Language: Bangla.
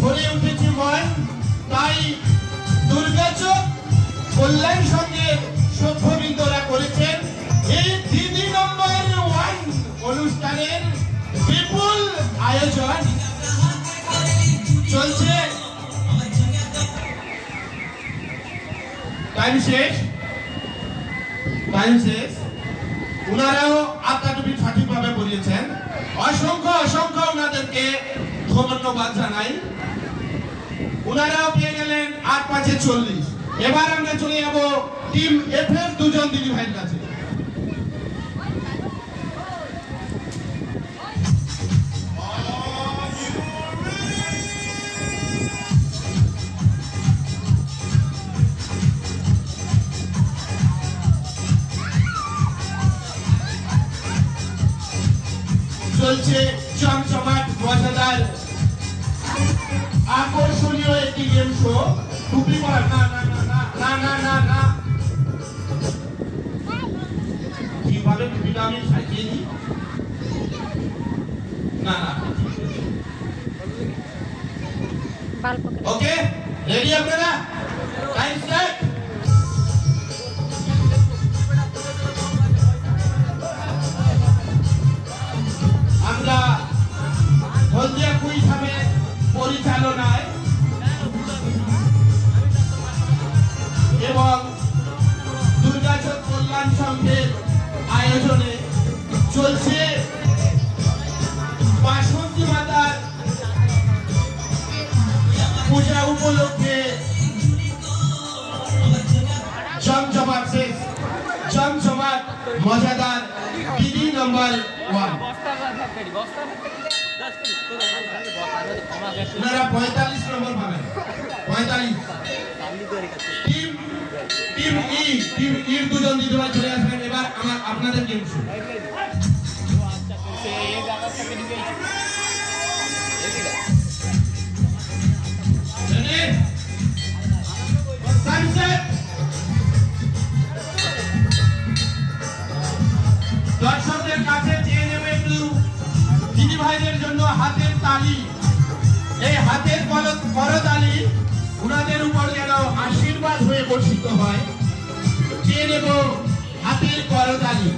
ভরে উঠেছে মন, তাই দুর্গাচক কল্যাণ সংঘের সভ্যবৃন্দরা করেছেন এই দিদি নম্বর 1 অনুষ্ঠানের বিপুল আয়োজন চলছে। টাইম শেষ। উনারাও আত্মাটুপি সঠিকভাবে পড়িয়েছেন। অসংখ্য অসংখ্য উনাদেরকে ধন্যবাদ জানাই। উনারাও পেয়ে গেলেন 8×5=40। এবার আমরা চলে যাব টিম এফ এর দুজন দিদি ভাইয়ের কাছে। চলছে চমচমাট মজাদার আকর্ষণীয় একটি গেম শো। টুপি পরা না না না না না না না, কিভাবে টুপিটা আমি সাজিয়ে নিই? না না, ওকে, রেডি আপনারা? Time start. আমরা হলদিয়া কুইজ হাবের পরিচালনায় এবং দুর্গাচক কল্যাণ সংঘের আয়োজনে চলছে বাসন্তী মাতার পূজা উপলক্ষে জমজমাট মজাদার দিদি নম্বর 1। আপনারা 45 নম্বর পাবেন। 45। টিম ইর দুজন দিদিভাই চলে আসবেন। এবার আপনাদের গেম শুরু। দর্শকদের কাছে চেয়ে নেবে একটু দিদি ভাইদের জন্য হাতের তালি। এই হাতের করতালি উনাদের উপর যেন আশীর্বাদ হয়ে বর্ষিত হয়। চেয়ে নেব হাতের করতালি।